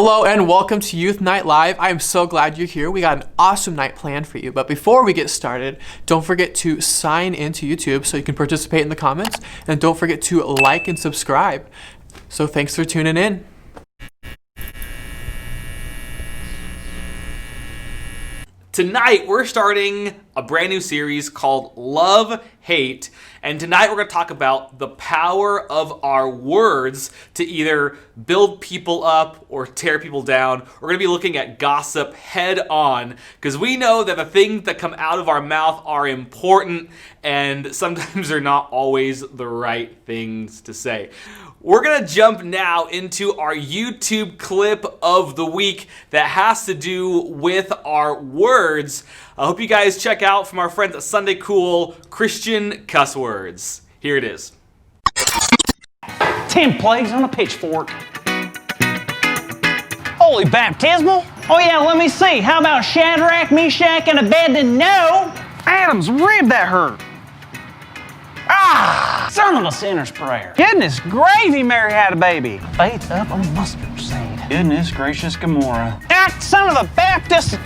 Hello and welcome to Youth Night Live. I'm so glad you're here. We got an awesome night planned for you. But before we get started, don't forget to sign into YouTube so you can participate in the comments. And don't forget to like and subscribe. So thanks for tuning in. Tonight, we're starting a brand new series called Love, Hate, and tonight we're going to talk about the power of our words to either build people up or tear people down. We're going to be looking at gossip head on because we know that the things that come out of our mouth are important and sometimes they're not always the right things to say. We're going to jump now into our YouTube clip of the week that has to do with our words. I hope you guys check out from our friends at Sunday Cool, Christian Cuss Words. Here it is. 10 plagues on a pitchfork. Holy baptismal? Oh yeah, let me see. How about Shadrach, Meshach, and Abednego? Adam's rib that hurt. Ah, son of a sinner's prayer. Goodness gravy, Mary had a baby. Faith up a mustard seed. Goodness gracious Gomorrah. Ah, son of a Baptist.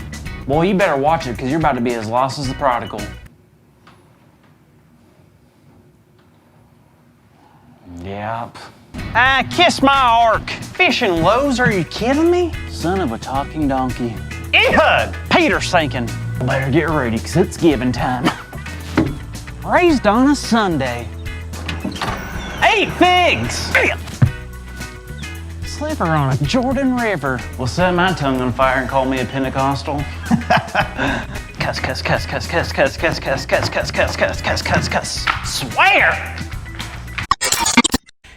Boy, you better watch it because you're about to be as lost as the prodigal. Yep. Ah, kiss my ark. Fish and loaves, are you kidding me? Son of a talking donkey. Ehud! Peter's sinking. Better get ready because it's giving time. Raised on a Sunday. 8 figs! Sliver on a Jordan River. Will set my tongue on fire and call me a Pentecostal. Cuss, cuss, cuss, cuss, cuss, cuss, cuss, cuss, cuss, cuss, cuss, cuss, cuss, cuss, cuss. Swear!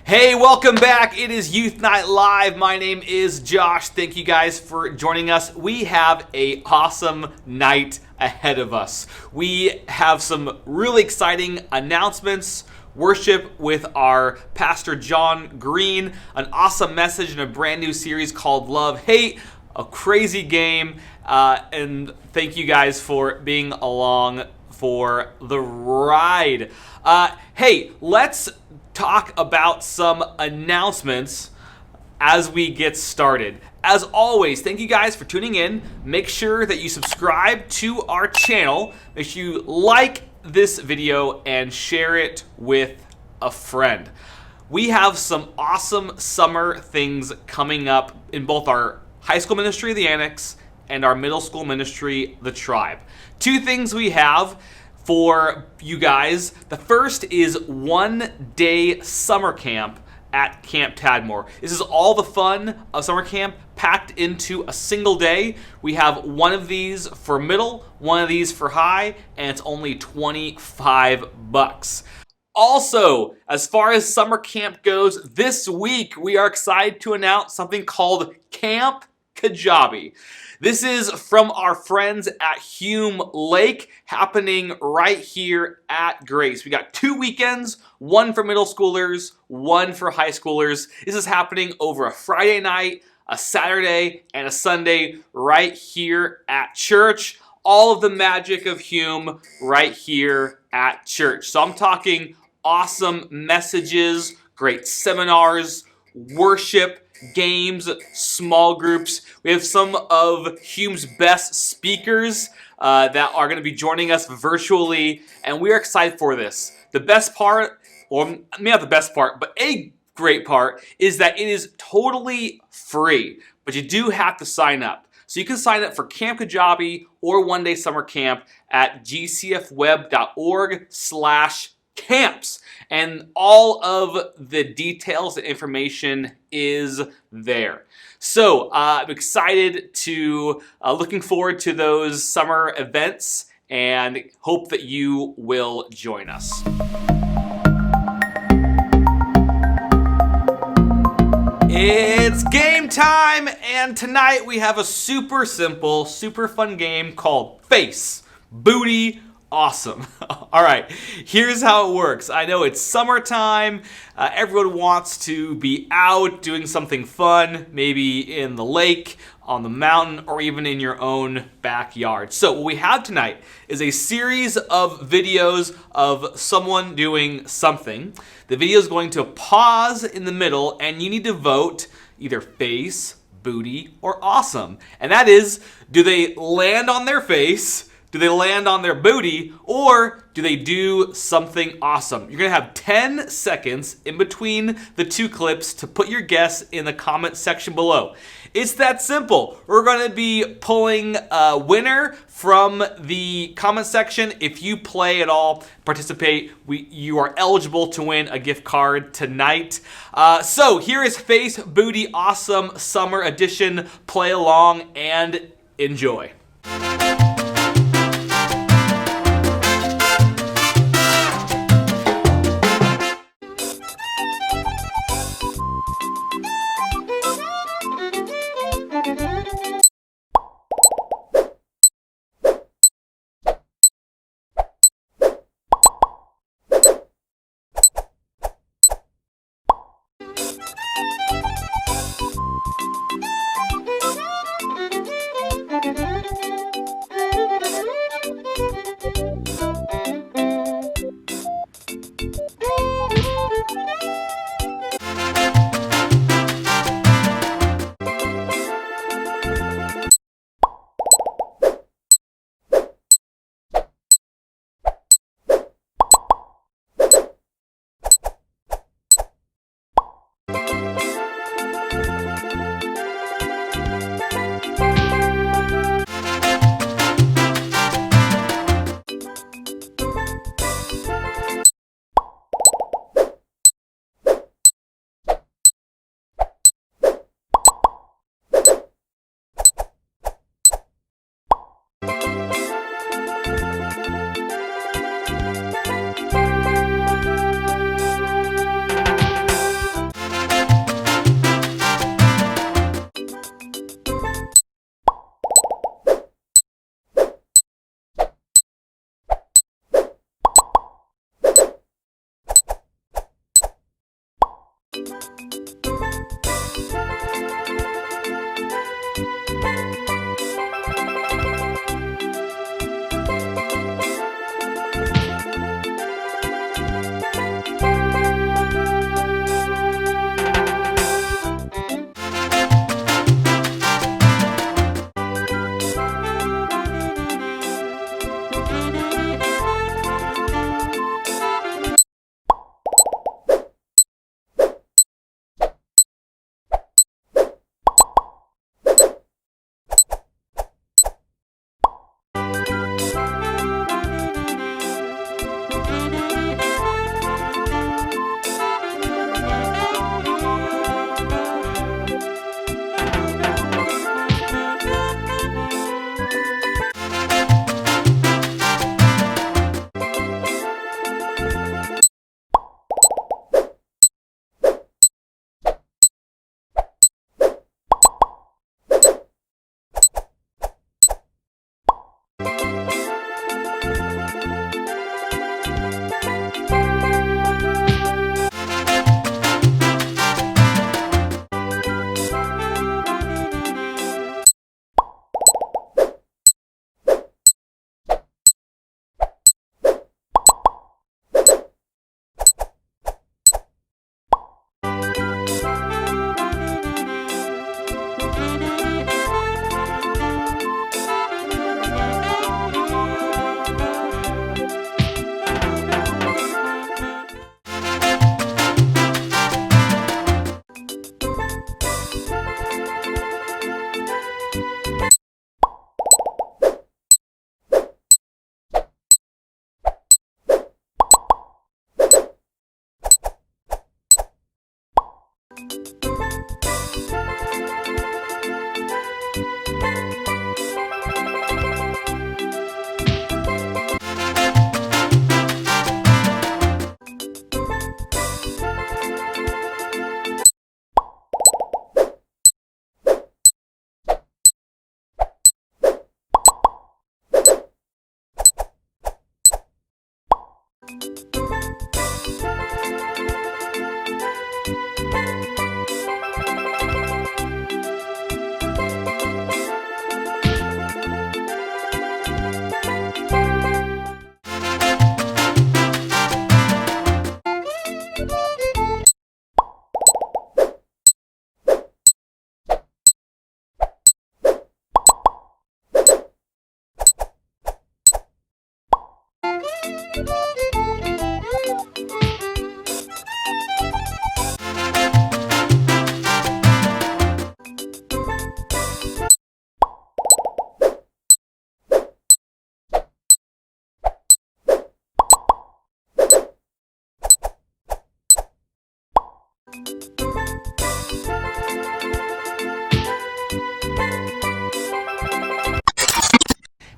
Hey, welcome back. It is Youth Night Live. My name is Josh. Thank you guys for joining us. We have an awesome night ahead of us. We have some really exciting announcements, worship with our Pastor Jon Green, an awesome message in a brand new series called Love, Hate, a crazy game, and thank you guys for being along for the ride. Hey, let's talk about some announcements as we get started. As always, thank you guys for tuning in. Make sure that you subscribe to our channel. Make sure you like this video and share it with a friend. We have some awesome summer things coming up in both our high school ministry, the Annex, and our middle school ministry, the Tribe. 2 things we have for you guys. The first is 1-day summer camp at Camp Tadmore. This is all the fun of summer camp packed into a single day. We have one of these for middle, one of these for high, and it's only $25. Also, as far as summer camp goes, this week we are excited to announce something called Camp Kajabi. This is from our friends at Hume Lake, happening right here at Grace. We got 2 weekends, one for middle schoolers, one for high schoolers. This is happening over a Friday night, a Saturday, and a Sunday right here at church. All of the magic of Hume right here at church. So I'm talking awesome messages, great seminars, worship, games, small groups. We have some of Hume's best speakers that are going to be joining us virtually, and we are excited for this. The best part, or maybe not the best part, but a great part, is that it is totally free, but you do have to sign up. So you can sign up for Camp Kajabi or 1-day summer camp at gcfweb.org/camps. And all of the details and information is there. So I'm excited to, looking forward to those summer events and hope that you will join us. It's game time, and tonight we have a super simple, super fun game called Face, Booty, Awesome. All right, here's how it works. I know it's summertime. Everyone wants to be out doing something fun, maybe in the lake, on the mountain, or even in your own backyard. So what we have tonight is a series of videos of someone doing something. The video is going to pause in the middle, and you need to vote either face, booty, or awesome. And that is, do they land on their face, do they land on their booty, or do they do something awesome? You're going to have 10 seconds in between the two clips to put your guess in the comment section below. It's that simple. We're going to be pulling a winner from the comment section. If you play at all, participate, you are eligible to win a gift card tonight. So here is Face Booty Awesome Summer Edition. Play along and enjoy.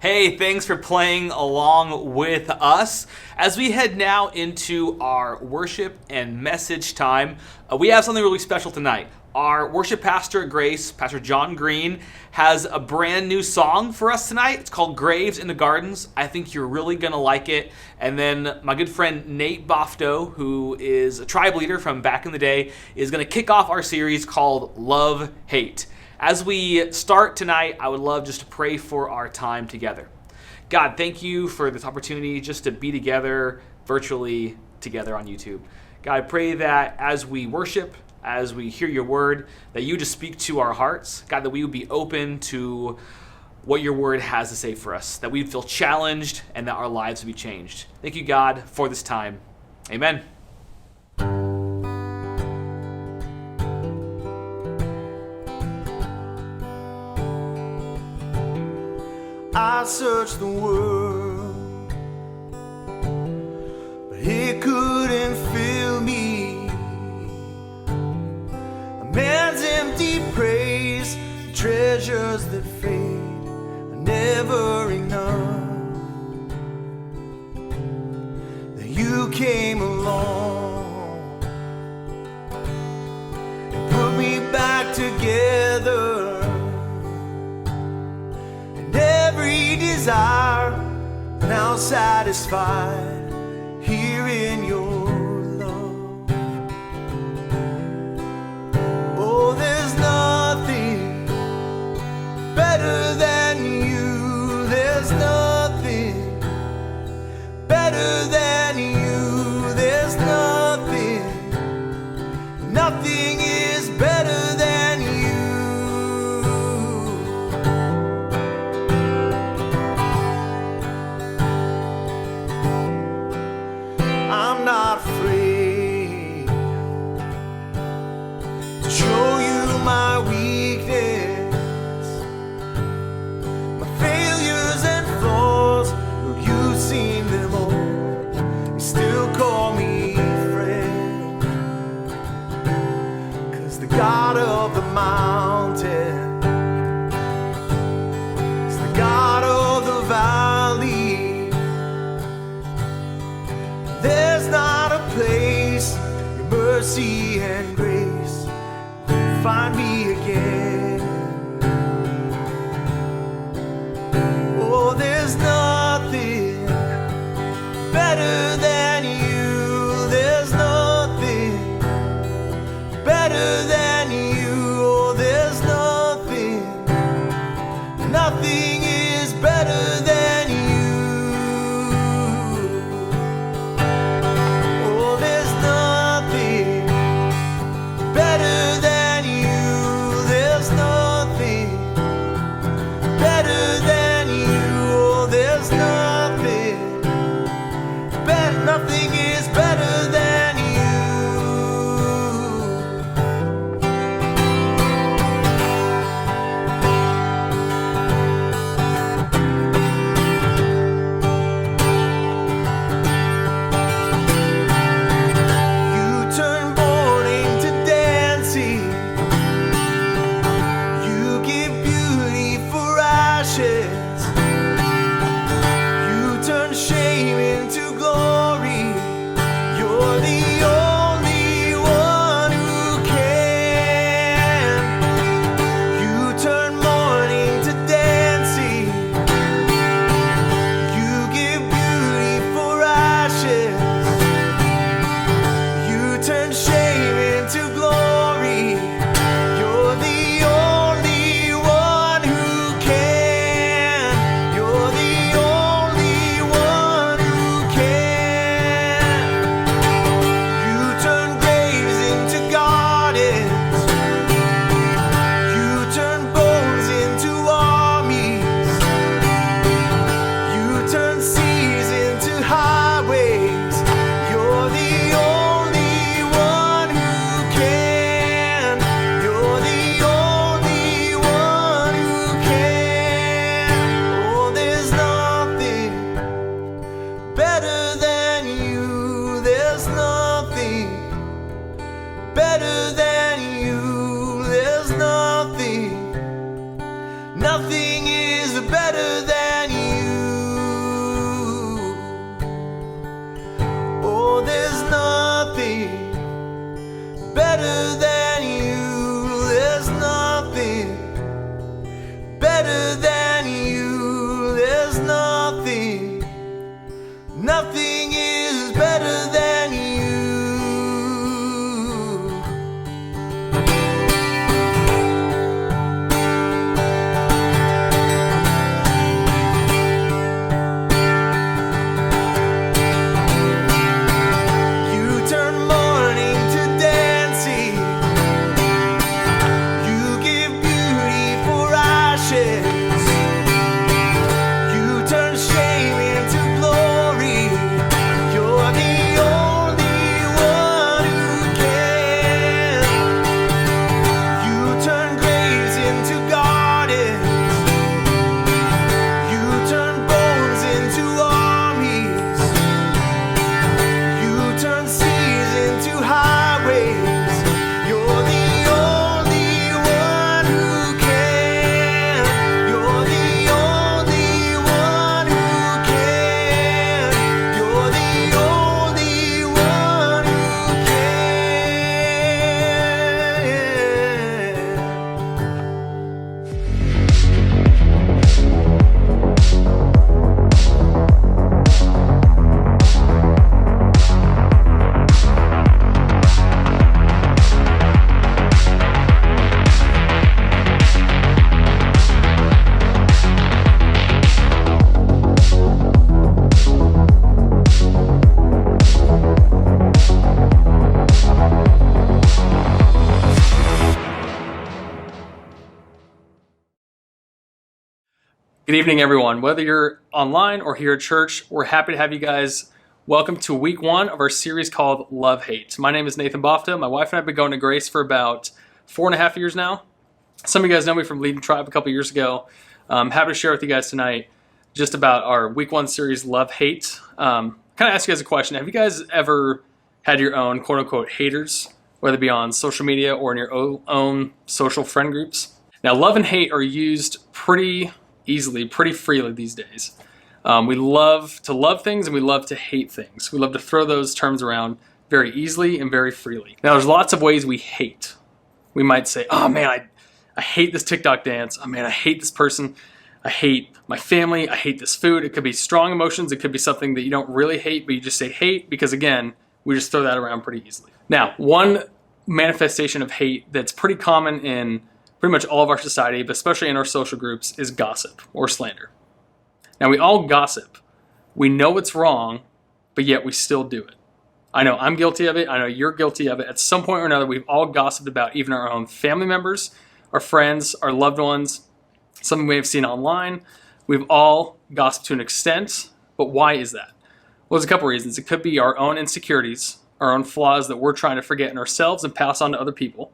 Hey, thanks for playing along with us. As we head now into our worship and message time, we have something really special tonight. Our worship pastor at Grace, Pastor Jon Green, has a brand new song for us tonight. It's called Graves in the Gardens. I think you're really going to like it. And then my good friend Nate Bofto, who is a tribe leader from back in the day, is going to kick off our series called Love, Hate. As we start tonight, I would love just to pray for our time together. God, thank you for this opportunity just to be together, virtually together on YouTube. God, I pray that as we worship, as we hear your word, that you just speak to our hearts. God, that we would be open to what your word has to say for us, that we'd feel challenged and that our lives would be changed. Thank you, God, for this time. Amen. I searched the world, but it couldn't fill me. A man's empty praise, treasures that fade, are never enough. Then you came along and put me back together. Every desire now satisfied here in your love. Oh, there's nothing better than you. There's nothing better than you. There's nothing is better than you. I'm not afraid to show you my weakness, my failures and flaws. Look, you've seen them all. You still call me friend, 'cause the God of the mountain is the God of the valley. There's not a place your mercy and grace will find me again. Oh, there's nothing better than you. There's nothing better than you. Oh, there's nothing is better than you. Nothing is better than you. You turn mourning to dancing. You give beauty for ashes. You turn shame into glory. You're the only one who can. You turn mourning to dancing. You give beauty for ashes. You turn shame into glory. You're the only one who can. You're the only one who can. You turn graves into gardens. You turn bones into armies. You turn seas into highways. You're the only one who can. You're the only one who can. Oh, there's nothing better than you. There's nothing better than you. There's nothing is better than you. better than you. There's nothing is better than you. You turn mourning to dancing. You give beauty for ashes. You turn shame into glory. You're the only one who can. You turn graves into gardens. You turn bones into armies. You turn seas into highways. You're the only one who can. You're the only one who can. You're the only one who can. Good evening, everyone. Whether you're online or here at church, we're happy to have you guys. Welcome to week 1 of our series called Love Hate. My name is Nathan Bofta. My wife and I have been going to Grace for about 4.5 years now. Some of you guys know me from leading Tribe a couple years ago. I'm happy to share with you guys tonight just about our week 1 series, Love Hate. Kind of ask you guys a question. Have you guys ever had your own quote unquote haters, whether it be on social media or in your own social friend groups? Now, love and hate are used pretty easily, pretty freely these days. We love to love things and we love to hate things. We love to throw those terms around very easily and very freely. Now, there's lots of ways we hate. We might say, oh man, I hate this TikTok dance. Oh man, I hate this person. I hate my family. I hate this food. It could be strong emotions. It could be something that you don't really hate, but you just say hate because, again, we just throw that around pretty easily. Now, one manifestation of hate that's pretty common in pretty much all of our society, but especially in our social groups, is gossip or slander. Now, we all gossip. We know it's wrong, but yet we still do it. I know I'm guilty of it. I know you're guilty of it. At some point or another, we've all gossiped about even our own family members, our friends, our loved ones, something we have seen online. We've all gossiped to an extent, but why is that? Well, there's a couple reasons. It could be our own insecurities, our own flaws that we're trying to forget in ourselves and pass on to other people.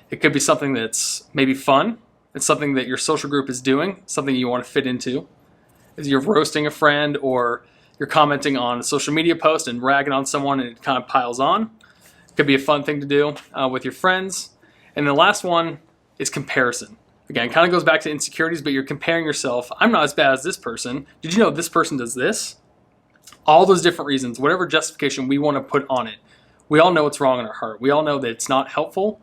It could be something that's maybe fun. It's something that your social group is doing, something you want to fit into. As you're roasting a friend or you're commenting on a social media post and ragging on someone and it kind of piles on. It could be a fun thing to do with your friends. And the last one is comparison. Again, it kind of goes back to insecurities, but you're comparing yourself. I'm not as bad as this person. Did you know this person does this? All those different reasons, whatever justification we want to put on it. We all know it's wrong in our heart. We all know that it's not helpful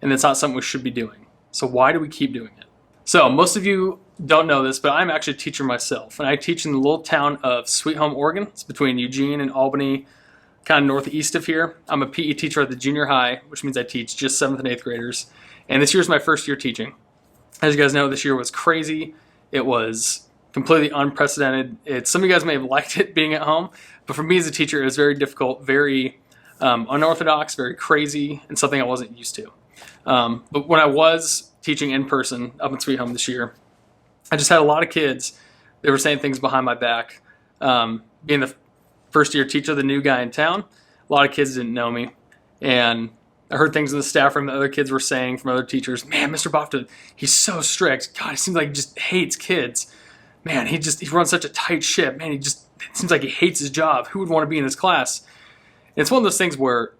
and it's not something we should be doing. So why do we keep doing it? So most of you don't know this, but I'm actually a teacher myself, and I teach in the little town of Sweet Home, Oregon. It's between Eugene and Albany, kind of northeast of here. I'm a PE teacher at the junior high, which means I teach just 7th and 8th graders. And this year's my first year teaching. As you guys know, this year was crazy. It was completely unprecedented. Some of you guys may have liked it being at home, but for me as a teacher, it was very difficult, very unorthodox, very crazy, and something I wasn't used to. But when I was teaching in person up in Sweet Home this year, I just had a lot of kids. They were saying things behind my back. Being the first year teacher, the new guy in town, a lot of kids didn't know me. And I heard things in the staff room that other kids were saying from other teachers. Man, Mr. Bofta, he's so strict. God, it seems like he just hates kids. Man, he runs such a tight ship. Man, it seems like he hates his job. Who would want to be in his class? And it's one of those things where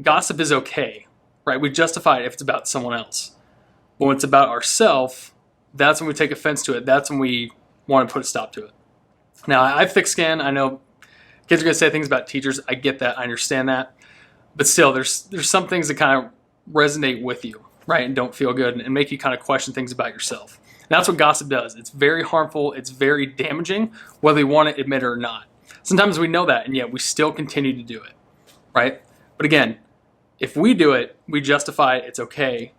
gossip is okay, right? We justify it if it's about someone else. But when it's about ourselves, that's when we take offense to it. That's when we want to put a stop to it. Now, I have thick skin. I know kids are going to say things about teachers. I get that. I understand that. But still, there's some things that kind of resonate with you, right, and don't feel good and make you kind of question things about yourself. that's what gossip does. It's very harmful. It's very damaging, whether we want to admit it or not. Sometimes we know that, and yet we still continue to do it, right? But again, if we do it, we justify it, it's okay.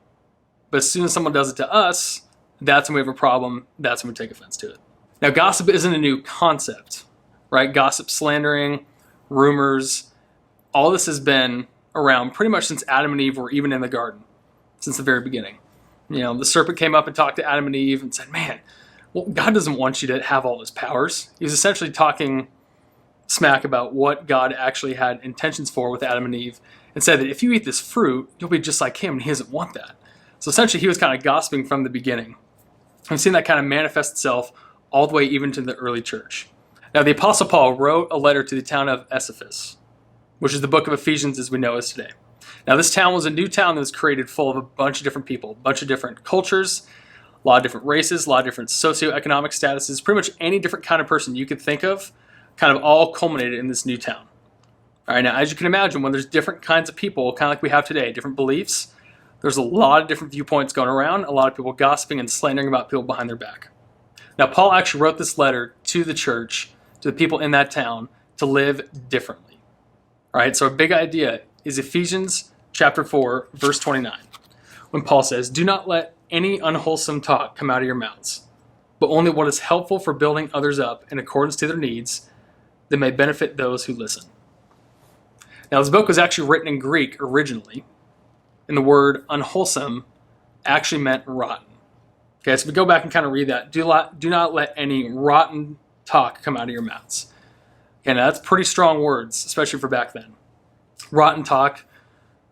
But as soon as someone does it to us, that's when we have a problem. That's when we take offense to it. Now, gossip isn't a new concept, right? Gossip, slandering, rumors, all this has been around pretty much since Adam and Eve were even in the garden, since the very beginning. You know, the serpent came up and talked to Adam and Eve and said, man, well, God doesn't want you to have all his powers. He was essentially talking smack about what God actually had intentions for with Adam and Eve, and said that if you eat this fruit, you'll be just like him, and he doesn't want that. So essentially, he was kind of gossiping from the beginning. We've seen that kind of manifest itself all the way even to the early church. Now, the Apostle Paul wrote a letter to the town of Ephesus, which is the book of Ephesians as we know it today. Now, this town was a new town that was created full of a bunch of different people, a bunch of different cultures, a lot of different races, a lot of different socioeconomic statuses, pretty much any different kind of person you could think of, kind of all culminated in this new town. All right, now, as you can imagine, when there's different kinds of people, kind of like we have today, different beliefs, there's a lot of different viewpoints going around, a lot of people gossiping and slandering about people behind their back. Now, Paul actually wrote this letter to the church, to the people in that town, to live differently. All right, so a big idea is Ephesians chapter 4, verse 29, when Paul says, do not let any unwholesome talk come out of your mouths, but only what is helpful for building others up in accordance to their needs, that may benefit those who listen. Now, this book was actually written in Greek originally, and the word unwholesome actually meant rotten. Okay, so if we go back and kind of read that, do not let any rotten talk come out of your mouths. Okay, now that's pretty strong words, especially for back then. Rotten talk,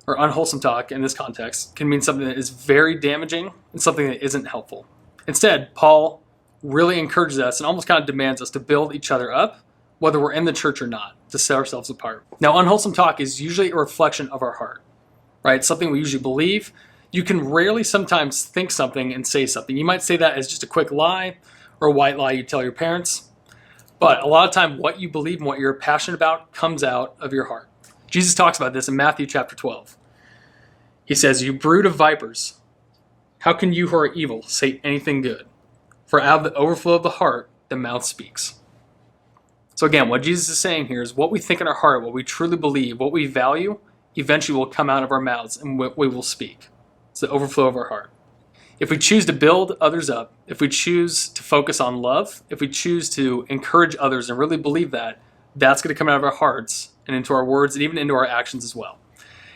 or unwholesome talk in this context, can mean something that is very damaging and something that isn't helpful. Instead, Paul really encourages us and almost kind of demands us to build each other up, whether we're in the church or not, to set ourselves apart. Now, unwholesome talk is usually a reflection of our heart, right? Something we usually believe. You can rarely sometimes think something and say something. You might say that as just a quick lie or a white lie you tell your parents. But a lot of time, what you believe and what you're passionate about comes out of your heart. Jesus talks about this in Matthew chapter 12. He says, you brood of vipers, how can you who are evil say anything good? For out of the overflow of the heart, the mouth speaks. So again, what Jesus is saying here is what we think in our heart, what we truly believe, what we value, eventually will come out of our mouths and what we will speak. It's the overflow of our heart. If we choose to build others up, if we choose to focus on love, if we choose to encourage others and really believe that, that's going to come out of our hearts and into our words and even into our actions as well.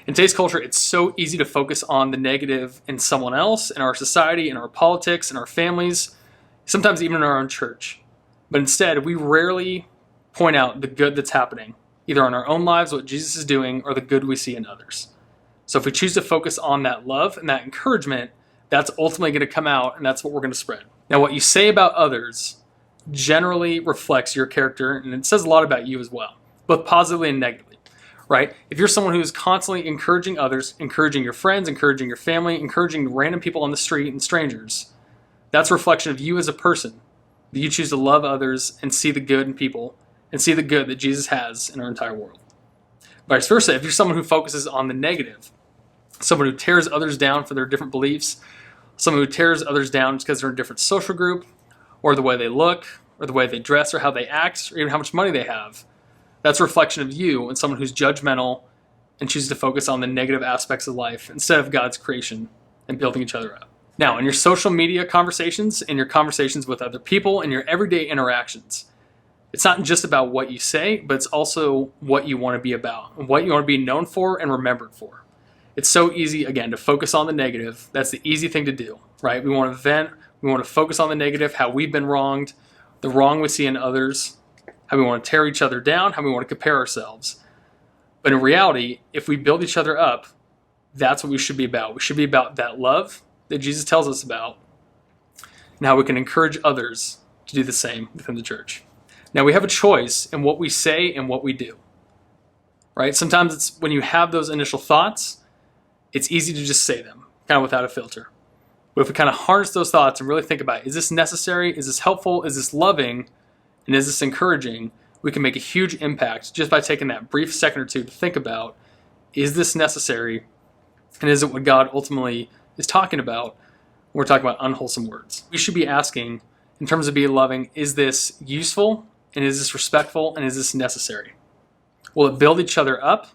In today's culture, it's so easy to focus on the negative in someone else, in our society, in our politics, in our families, sometimes even in our own church. But instead, we rarely point out the good that's happening, either in our own lives, what Jesus is doing, or the good we see in others. So if we choose to focus on that love and that encouragement, that's ultimately going to come out, and that's what we're going to spread. Now, what you say about others generally reflects your character, and it says a lot about you as well, both positively and negatively, right? If you're someone who's constantly encouraging others, encouraging your friends, encouraging your family, encouraging random people on the street and strangers, that's a reflection of you as a person. That you choose to love others and see the good in people and see the good that Jesus has in our entire world. Vice versa, if you're someone who focuses on the negative, someone who tears others down for their different beliefs, someone who tears others down just because they're in a different social group, or the way they look, or the way they dress, or how they act, or even how much money they have, that's a reflection of you and someone who's judgmental and chooses to focus on the negative aspects of life instead of God's creation and building each other up. Now, in your social media conversations, in your conversations with other people, in your everyday interactions, it's not just about what you say, but it's also what you want to be about and what you want to be known for and remembered for. It's so easy, again, to focus on the negative. That's the easy thing to do, right? We want to vent. We want to focus on the negative, how we've been wronged, the wrong we see in others, how we want to tear each other down, how we want to compare ourselves. But in reality, if we build each other up, that's what we should be about. We should be about that love that Jesus tells us about and how we can encourage others to do the same within the church. Now, we have a choice in what we say and what we do, right? Sometimes it's when you have those initial thoughts, it's easy to just say them, kind of without a filter. But if we kind of harness those thoughts and really think about, is this necessary? Is this helpful? Is this loving? And is this encouraging? We can make a huge impact just by taking that brief second or two to think about, is this necessary? And is it what God ultimately is talking about We're talking about unwholesome words. We should be asking, in terms of being loving, is this useful? And is this respectful? And is this necessary? Will it build each other up?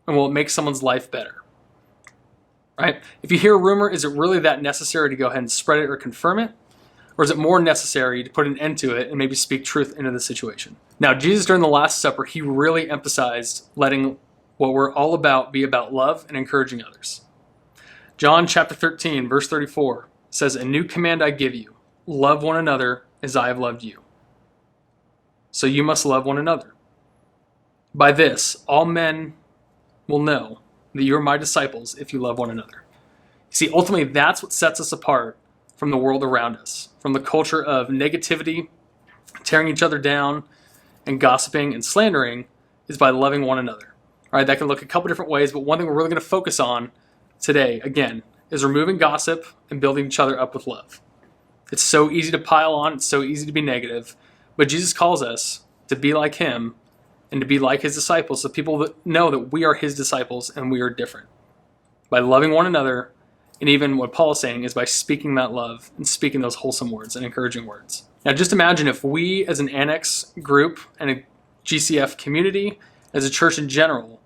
And will it make someone's life better? Right? If you hear a rumor, is it really that necessary to go ahead and spread it or confirm it? Or is it more necessary to put an end to it and maybe speak truth into the situation? Now, Jesus, during the Last Supper, he really emphasized letting what we're all about be about love and encouraging others. John chapter 13, verse 34 says, "A new command I give you, love one another as I have loved you. So you must love one another. By this, all men will know that you are my disciples if you love one another." See, ultimately, that's what sets us apart from the world around us, from the culture of negativity, tearing each other down, and gossiping and slandering, is by loving one another. All right, that can look a couple different ways, but one thing we're really going to focus on today, again, is removing gossip and building each other up with love. It's so easy to pile on, it's so easy to be negative, but Jesus calls us to be like him and to be like his disciples, so people that know that we are his disciples and we are different. By loving one another, and even what Paul is saying is by speaking that love and speaking those wholesome words and encouraging words. Now just imagine if we as an Annex group and a GCF community, as a church in general,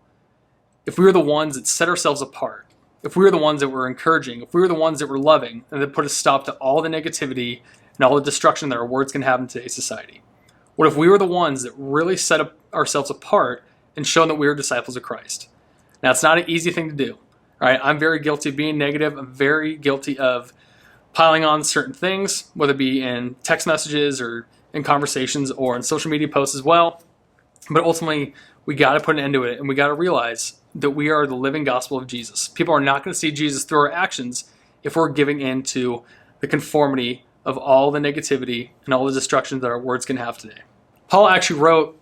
if we were the ones that set ourselves apart, if we were the ones that were encouraging, if we were the ones that were loving, and that put a stop to all the negativity and all the destruction that our words can have in today's society. What if we were the ones that really set up ourselves apart and shown that we were disciples of Christ? Now, it's not an easy thing to do. All right, I'm very guilty of being negative. I'm very guilty of piling on certain things, whether it be in text messages or in conversations or in social media posts as well. But ultimately, we got to put an end to it, and we got to realize that we are the living gospel of Jesus. People are not going to see Jesus through our actions if we're giving in to the conformity of all the negativity and all the destruction that our words can have today. Paul actually wrote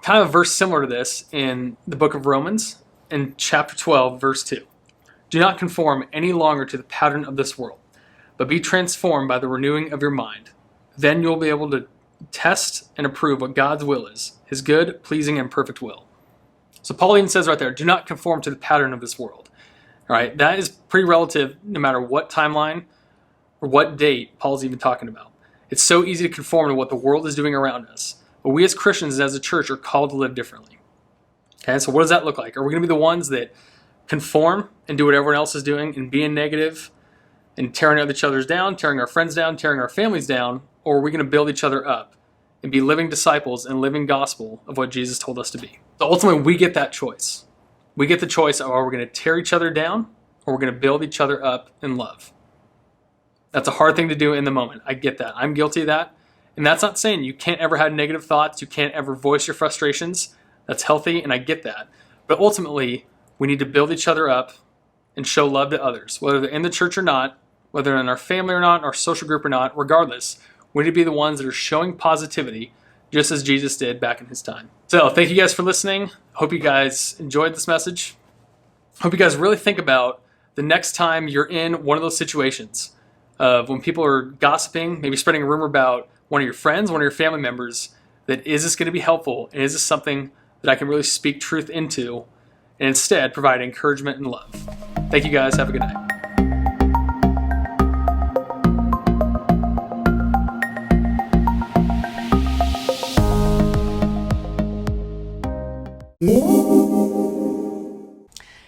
kind of a verse similar to this in the book of Romans in chapter 12, verse 2. "Do not conform any longer to the pattern of this world, but be transformed by the renewing of your mind. Then you'll be able to test and approve what God's will is, his good, pleasing, and perfect will." So Paul even says right there, do not conform to the pattern of this world. All right, that is pretty relative no matter what timeline or what date Paul's even talking about. It's so easy to conform to what the world is doing around us. But we as Christians, as a church, are called to live differently. Okay, so what does that look like? Are we going to be the ones that conform and do what everyone else is doing and being negative and tearing each other's down, tearing our friends down, tearing our families down? Or are we going to build each other up and be living disciples and living gospel of what Jesus told us to be? So ultimately, we get that choice. We get the choice of are we going to tear each other down or we're going to build each other up in love. That's a hard thing to do in the moment. I get that. I'm guilty of that. And that's not saying you can't ever have negative thoughts. You can't ever voice your frustrations. That's healthy, and I get that. But ultimately, we need to build each other up and show love to others, whether they're in the church or not, whether in our family or not, our social group or not, regardless. We need to be the ones that are showing positivity just as Jesus did back in his time. So thank you guys for listening. Hope you guys enjoyed this message. Hope you guys really think about the next time you're in one of those situations of when people are gossiping, maybe spreading a rumor about one of your friends, one of your family members, that is this going to be helpful? And is this something that I can really speak truth into and instead provide encouragement and love? Thank you guys. Have a good night.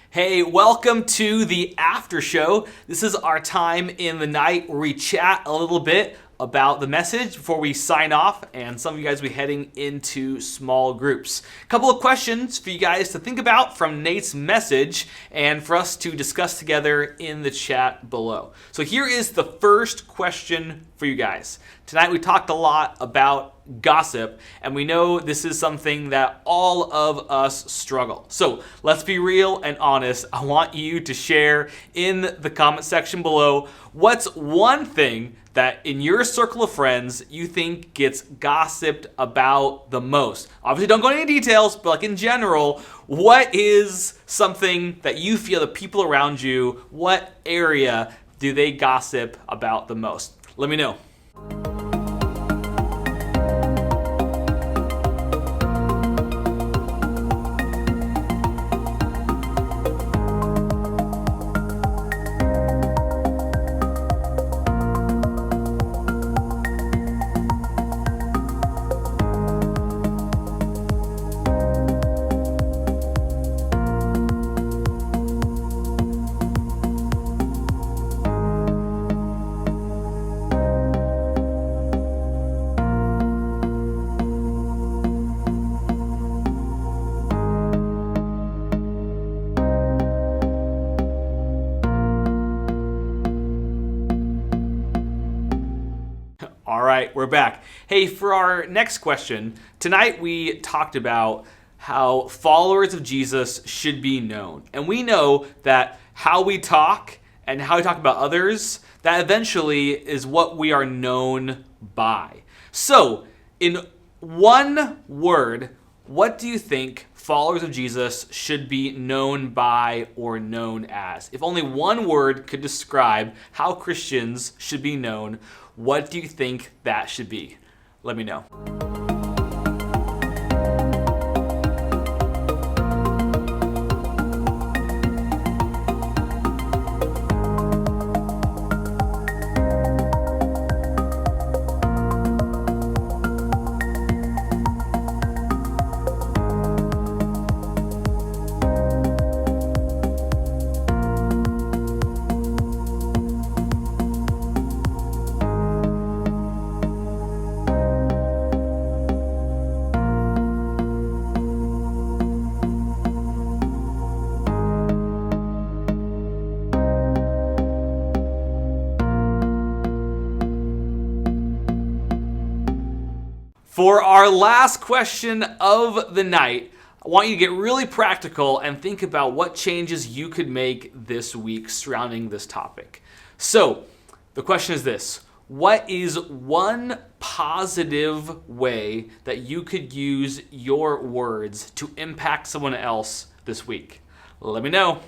Hey, welcome to the after show. This is our time in the night where we chat a little bit about the message before we sign off, and some of you guys will be heading into small groups. A couple of questions for you guys to think about from Nate's message and for us to discuss together in the chat below. So here is the first question for you guys. Tonight we talked a lot about gossip, and we know this is something that all of us struggle. So let's be real and honest. I want you to share in the comment section below what's one thing that in your circle of friends you think gets gossiped about the most. Obviously don't go into any details, but like in general, what is something that you feel the people around you, what area do they gossip about the most? Let me know. right, we're back. Hey, for our next question, tonight we talked about how followers of Jesus should be known. And we know that how we talk and how we talk about others, that eventually is what we are known by. So, in one word, what do you think followers of Jesus should be known by or known as? If only one word could describe how Christians should be known, what do you think that should be? Let me know. For our last question of the night, I want you to get really practical and think about what changes you could make this week surrounding this topic. So, the question is this: what is one positive way that you could use your words to impact someone else this week? Let me know.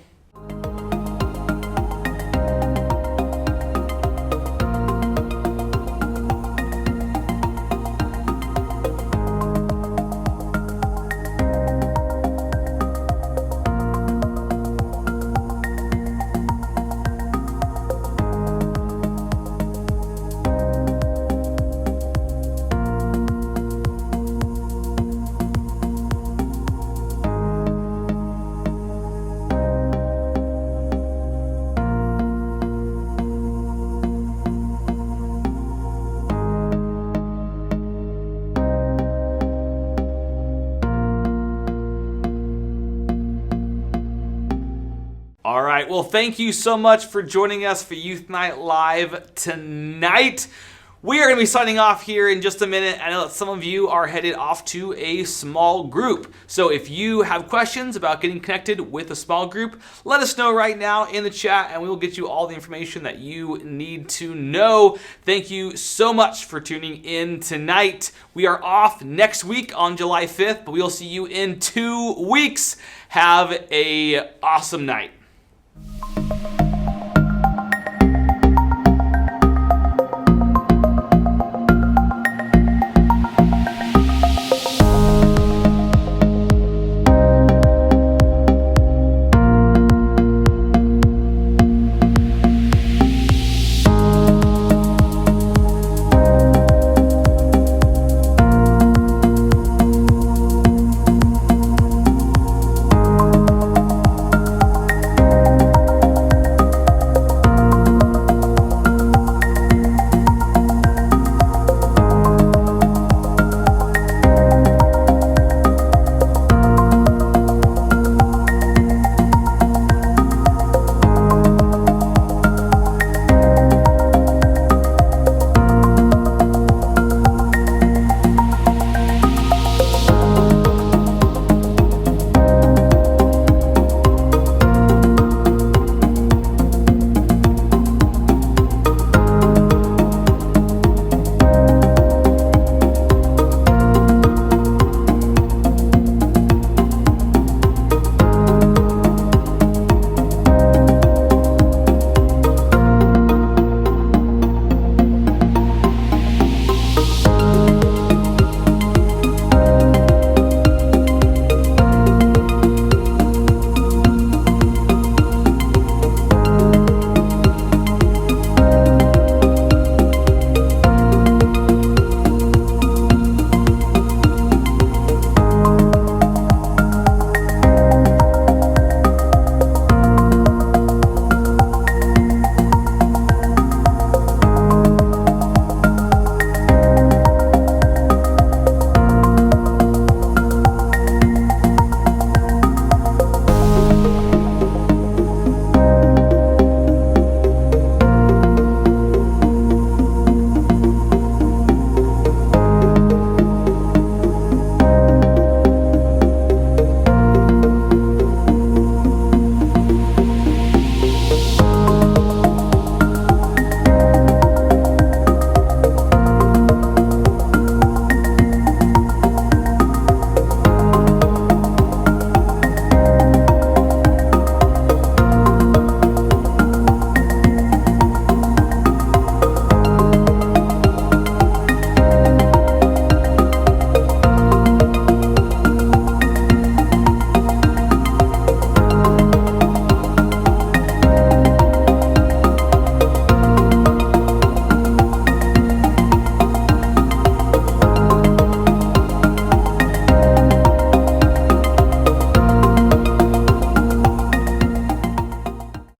All right, well, thank you so much for joining us for Youth Night Live tonight. We are going to be signing off here in just a minute. I know that some of you are headed off to a small group. So if you have questions about getting connected with a small group, let us know right now in the chat and we will get you all the information that you need to know. Thank you so much for tuning in tonight. We are off next week on July 5th, but we will see you in 2 weeks. Have an awesome night.